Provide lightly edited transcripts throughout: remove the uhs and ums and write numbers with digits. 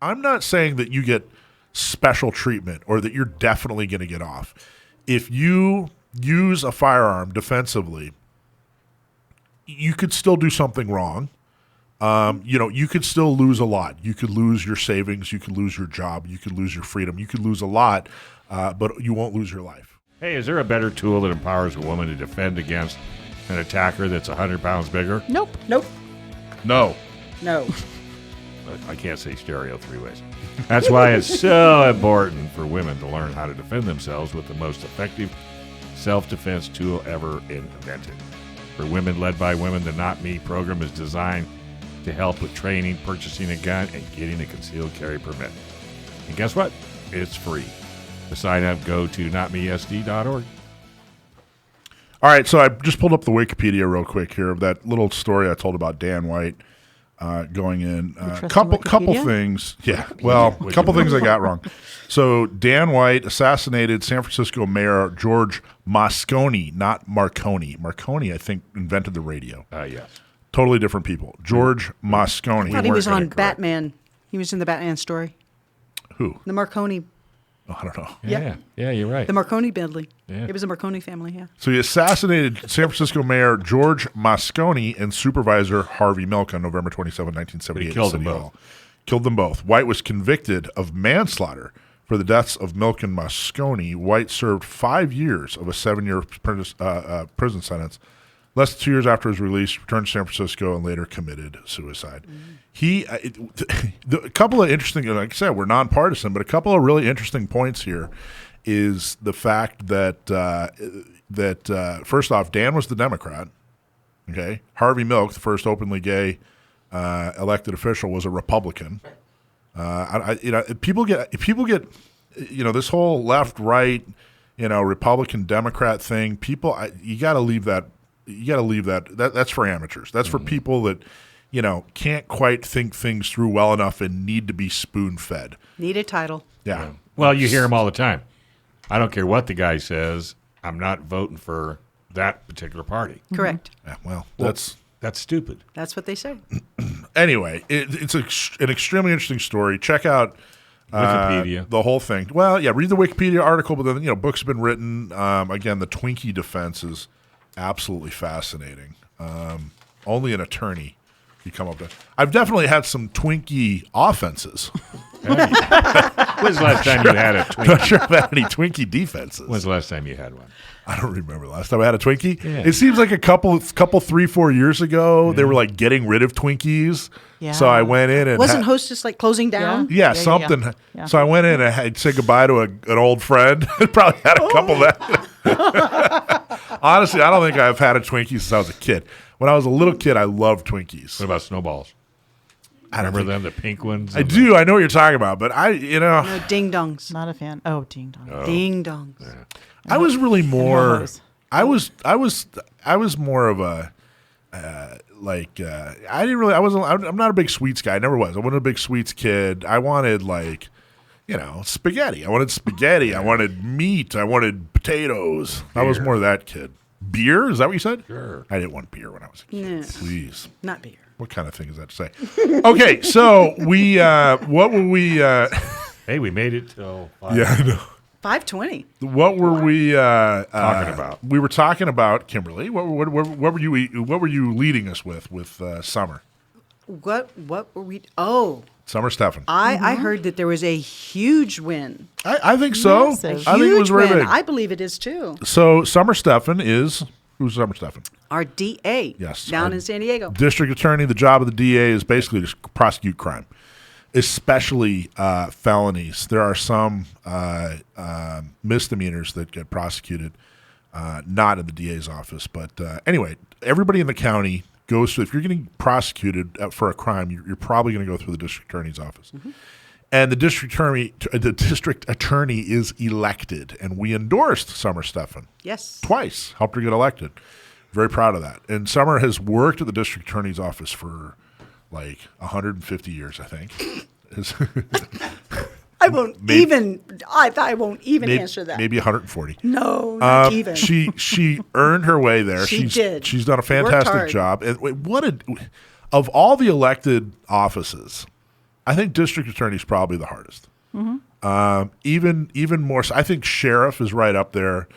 I'm not saying that you get special treatment or that you're definitely going to get off. If you use a firearm defensively, you could still do something wrong. You could still lose a lot. You could lose your savings. You could lose your job. You could lose your freedom. You could lose a lot, but you won't lose your life. Hey, is there a better tool that empowers a woman to defend against an attacker that's 100 pounds bigger? Nope. No. No. I can't say stereo three ways. That's why it's so important for women to learn how to defend themselves with the most effective self-defense tool ever invented. For women led by women, the Not Me program is designed to help with training, purchasing a gun, and getting a concealed carry permit. And guess what? It's free. To sign up, go to notmesd.org. All right, so I just pulled up the Wikipedia real quick here of that little story I told about Dan White going in. Couple things. Yeah, well, a couple things I got wrong. So Dan White assassinated San Francisco Mayor George Moscone, not Marconi. Marconi, I think, invented the radio. Yes. Totally different people. George Moscone. I thought he was on Batman. He was in the Batman story. Who? The Marconi. Oh, I don't know. Yeah, you're right. The Marconi Bentley. Yeah. It was a Marconi family, yeah. So he assassinated San Francisco Mayor George Moscone and Supervisor Harvey Milk on November 27, 1978. He killed them both. Killed them both. White was convicted of manslaughter for the deaths of Milk and Moscone. White served 5 years of a 7-year prison sentence. Less than 2 years after his release, returned to San Francisco and later committed suicide. A couple of interesting, like I said, we're nonpartisan, but a couple of really interesting points here is the fact that first off, Dan was the Democrat. Okay, Harvey Milk, the first openly gay elected official, was a Republican. People get this whole left right, Republican Democrat thing. You got to leave that. You got to leave that. That's for amateurs. That's for people that, can't quite think things through well enough and need to be spoon-fed. Need a title. Yeah. Well, you hear them all the time. I don't care what the guy says. I'm not voting for that particular party. Correct. Yeah, well, that's stupid. That's what they say. Anyway, it's an extremely interesting story. Check out Wikipedia. The whole thing. Well, yeah, read the Wikipedia article, but then, books have been written. Again, the Twinkie defense is absolutely fascinating. Only an attorney could come up with. I've definitely had some Twinkie offenses. When's the last time you had a Twinkie? Not sure I've had any Twinkie defenses. When's the last time you had one? I don't remember the last time I had a Twinkie. Yeah. It seems like a couple 3-4 years ago, they were like getting rid of Twinkies. Yeah. So I went in and wasn't Hostess like closing down? Yeah, something. Yeah. So I went in and I'd say goodbye to an old friend. Probably had a couple that. Honestly, I don't think I've had a Twinkie since I was a kid. When I was a little kid, I loved Twinkies. What about Snowballs? I remember them, the pink ones. I do. I know what you're talking about, but No, ding dongs. Not a fan. Oh, ding dongs. Oh. Ding dongs. Yeah. I was really more. I was more of a I didn't really. I'm not a big sweets guy. I never was. I wasn't a big sweets kid. I wanted spaghetti. I wanted spaghetti. I wanted meat. I wanted potatoes. Beer. I was more that kid. Beer? Is that what you said? Sure. I didn't want beer when I was a kid. No. Please. Not beer. What kind of thing is that to say? Okay, so we, what were we? Hey, we made it till 5. Yeah, I know. 5:20. What were we talking about? We were talking about Kimberly. What were you leading us with Summer? What were we? Oh, Summer Stephan. I heard that there was a huge win. I think so. Massive. I think it was very big. I believe it is too. So Summer Stephan is who's Summer Stephan? Our DA. Yes, down in San Diego. District attorney. The job of the DA is basically to prosecute crime, especially felonies. There are some misdemeanors that get prosecuted, not in the DA's office. But anyway, everybody in the county goes through. If you're getting prosecuted for a crime, you're probably going to go through the district attorney's office. Mm-hmm. And the district attorney is elected, and we endorsed Summer Stephan. Yes. Twice, helped her get elected. Very proud of that. And Summer has worked at the district attorney's office for like 150 years, I think. I won't even answer that. Maybe 140. No, not even. She earned her way there. She did. She's done a fantastic job. And of all the elected offices, I think district attorney is probably the hardest. Even more so, I think sheriff is right up there.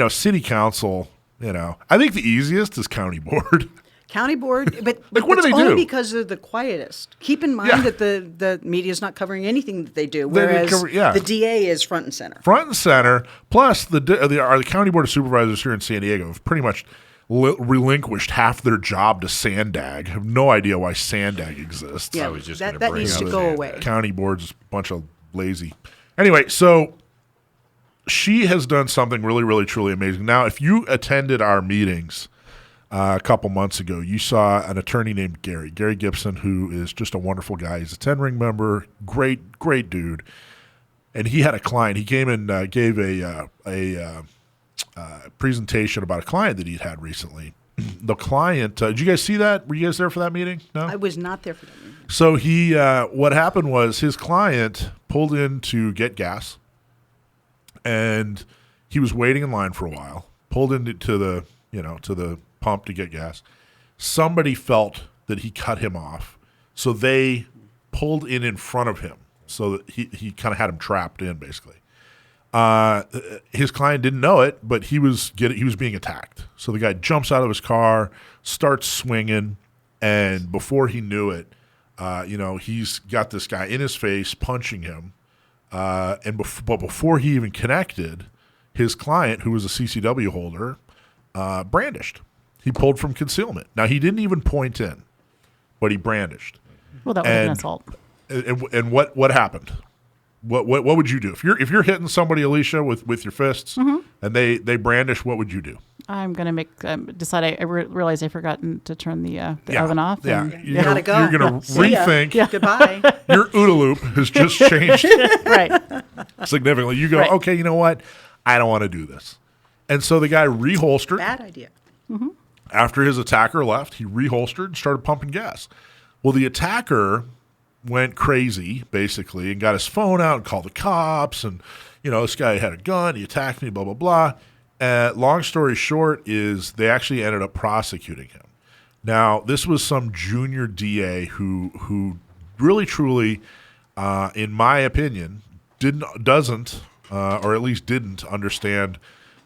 City council, I think the easiest is county board. County board, but what do it's they only do? because they're the quietest. Keep in mind that the media is not covering anything that they do, They didn't whereas cover- yeah. the DA is front and center. Front and center, plus the county board of supervisors here in San Diego have pretty much relinquished half their job to Sandag. I have no idea why Sandag exists. Yeah, I was just that gonna bring needs to up go that. away. County board's a bunch of lazy. Anyway, so she has done something really, really, truly amazing. Now, if you attended our meetings a couple months ago, you saw an attorney named Gary Gibson, who is just a wonderful guy. He's a 10-ring member, great dude. And he had a client. He came and gave a presentation about a client that he'd had recently. The client, did you guys see that? Were you guys there for that meeting? No? I was not there for that meeting. So he, what happened was his client pulled in to get gas, and he was waiting in line for a while. Pulled into the pump to get gas. Somebody felt that he cut him off, so they pulled in front of him, so that he kind of had him trapped in basically. His client didn't know it, but he was being attacked. So the guy jumps out of his car, starts swinging, and before he knew it, he's got this guy in his face punching him. But before he even connected, his client, who was a CCW holder, brandished. He pulled from concealment. Now, he didn't even point in, but he brandished. Well, that was an assault. And what happened? What would you do if you're hitting somebody, Alicia, with your fists, and they brandish? What would you do? I'm going to decide. I realize I forgotten to turn the oven off. Yeah, and- you're Gotta go. You're going to See ya. rethink. Goodbye. Your OODA loop has just changed right. significantly. You go, Right. okay, you know what? I don't want to do this. And so the guy reholstered. Bad idea. After his attacker left, he reholstered and started pumping gas. Well, the attacker went crazy, basically, and got his phone out and called the cops. And, this guy had a gun. He attacked me, blah, blah, blah. Long story short is they actually ended up prosecuting him. Now, this was some junior DA who really, truly, in my opinion, doesn't or at least didn't understand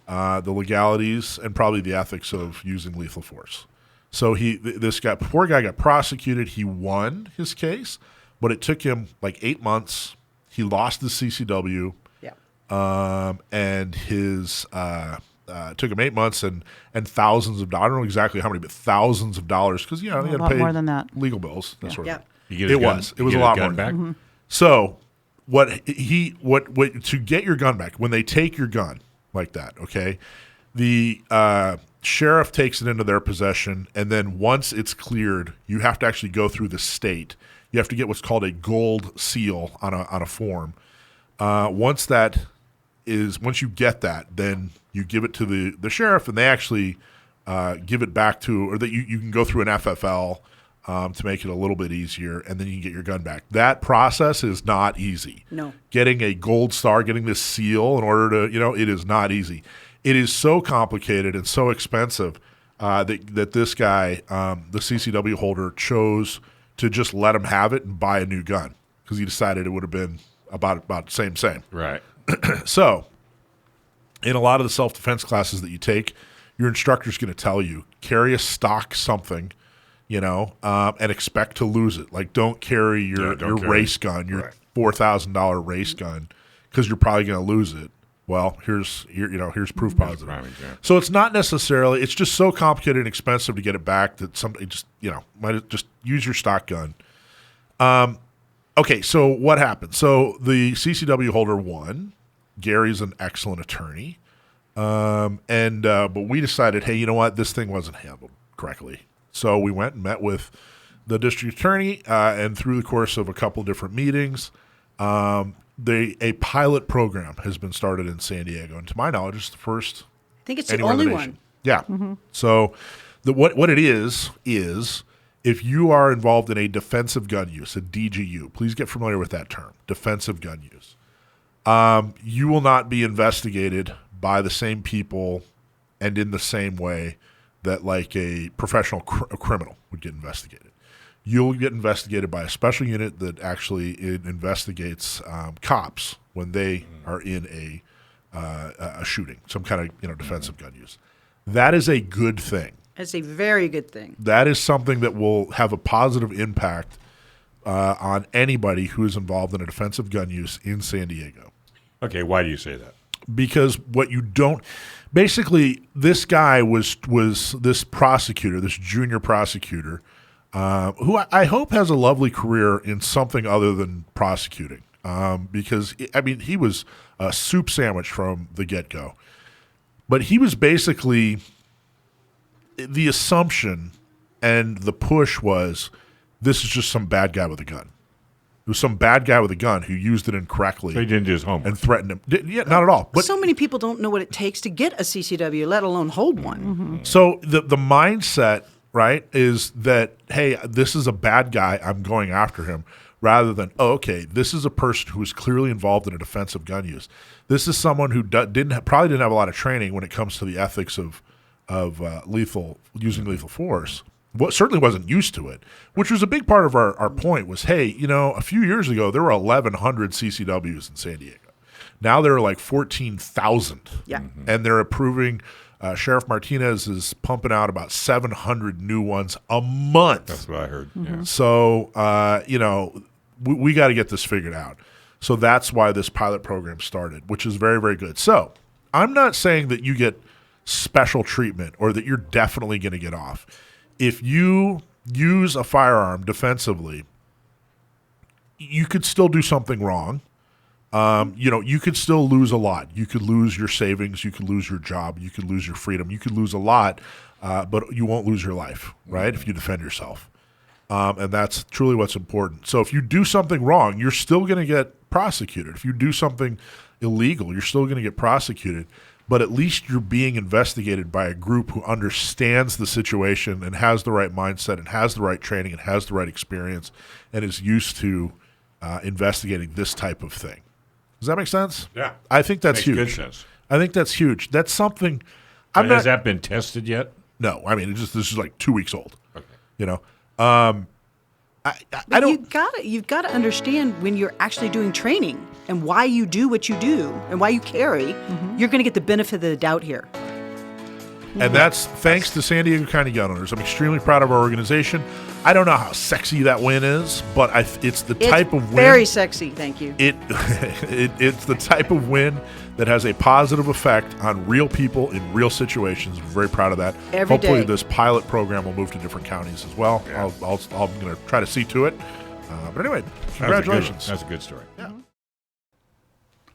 the legalities and probably the ethics of using lethal force. So this poor guy got prosecuted. He won his case, but it took him like 8 months. He lost the CCW, and his took him 8 months and thousands of dollars. I don't know exactly how many, but thousands of dollars because he had to lot pay more than that. legal bills. That sort of Yeah. thing. You get his It gun- was. It you was get a his lot gun more. back? So what to get your gun back, when they take your gun like that, okay, the sheriff takes it into their possession, and then once it's cleared, you have to actually go through the state. You have to get what's called a gold seal on a form. Once you get that, then you give it to the sheriff, and they actually give it back to, or that you can go through an FFL to make it a little bit easier, and then you can get your gun back. That process is not easy. No. Getting a gold star, getting this seal in order to, it is not easy. It is so complicated and so expensive that this guy, the CCW holder, chose to just let him have it and buy a new gun because he decided it would have been about same. Right. So, in a lot of the self-defense classes that you take, your instructor's going to tell you, carry a stock something, and expect to lose it. Like, don't carry your race gun, your $4,000 race gun, because you're probably going to lose it. Well, here's proof positive. prime example. So it's not necessarily, it's just so complicated and expensive to get it back that somebody just, might just use your stock gun. Okay, so what happened? So the CCW holder won. Gary's an excellent attorney. But we decided, hey, you know what? This thing wasn't handled correctly. So we went and met with the district attorney, and through the course of a couple different meetings, a pilot program has been started in San Diego. And to my knowledge, it's the first I think it's the anywhere in only nation. one. Yeah. So what it is if you are involved in a defensive gun use, a DGU, please get familiar with that term, defensive gun use. You will not be investigated by the same people and in the same way that like a professional criminal would get investigated. you'll get investigated by a special unit that actually investigates cops when they are in a shooting, some kind of defensive gun use. That is a good thing. It's a very good thing. That is something that will have a positive impact on anybody who is involved in a defensive gun use in San Diego. Okay, why do you say that? Because what you don't – basically, this guy was this prosecutor, this junior prosecutor, who I hope has a lovely career in something other than prosecuting. Because, he was a soup sandwich from the get-go. But he was basically – the assumption and the push was this is just some bad guy with a gun. It was some bad guy with a gun who used it incorrectly. So he didn't do his homework. And threatened him. Yeah, not at all. But so many people don't know what it takes to get a CCW, let alone hold one. Mm-hmm. so the mindset, right, is that, hey, this is a bad guy, I'm going after him, rather than, oh, okay, this is a person who is clearly involved in a defensive gun use. This is someone who probably didn't have a lot of training when it comes to the ethics of using lethal force. Certainly wasn't used to it, which was a big part of our point was, hey, a few years ago, there were 1,100 CCWs in San Diego. Now there are like 14,000. Yeah. And they're approving, Sheriff Martinez is pumping out about 700 new ones a month. That's what I heard. Mm-hmm. Yeah. So, we got to get this figured out. So that's why this pilot program started, which is very, very good. So I'm not saying that you get special treatment or that you're definitely going to get off. If you use a firearm defensively, you could still do something wrong. You could still lose a lot. You could lose your savings. You could lose your job. You could lose your freedom. You could lose a lot, but you won't lose your life, right, if you defend yourself. And that's truly what's important. So if you do something wrong, you're still going to get prosecuted. If you do something illegal, you're still going to get prosecuted. But at least you're being investigated by a group who understands the situation and has the right mindset and has the right training and has the right experience and is used to investigating this type of thing. Does that make sense? Yeah. I think that's Makes huge. good sense. I think that's huge. That's something. Has that been tested yet? No, this is like 2 weeks old. Okay. But you've got to understand when you're actually doing training and why you do what you do and why you carry, you're going to get the benefit of the doubt here. And that's thanks to San Diego County Gun Owners. I'm extremely proud of our organization. I don't know how sexy that win is, but it's the type of win. Very sexy, thank you. It's the type of win that has a positive effect on real people in real situations. We're very proud of that. Hopefully day. This pilot program will move to different counties as well. Yeah. I'm going to try to see to it. But anyway, congratulations. That's a good story. Yeah.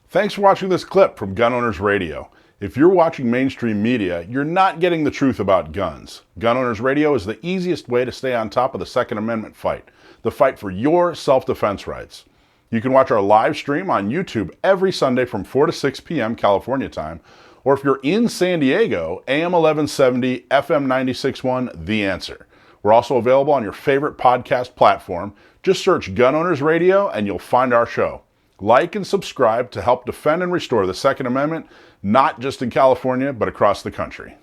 Thanks for watching this clip from Gun Owners Radio. If you're watching mainstream media, you're not getting the truth about guns. Gun Owners Radio is the easiest way to stay on top of the Second Amendment fight, the fight for your self-defense rights. You can watch our live stream on YouTube every Sunday from 4 to 6 p.m. California time, or if you're in San Diego, AM 1170, FM 96.1, The Answer. We're also available on your favorite podcast platform. Just search Gun Owners Radio and you'll find our show. Like and subscribe to help defend and restore the Second Amendment, not just in California, but across the country.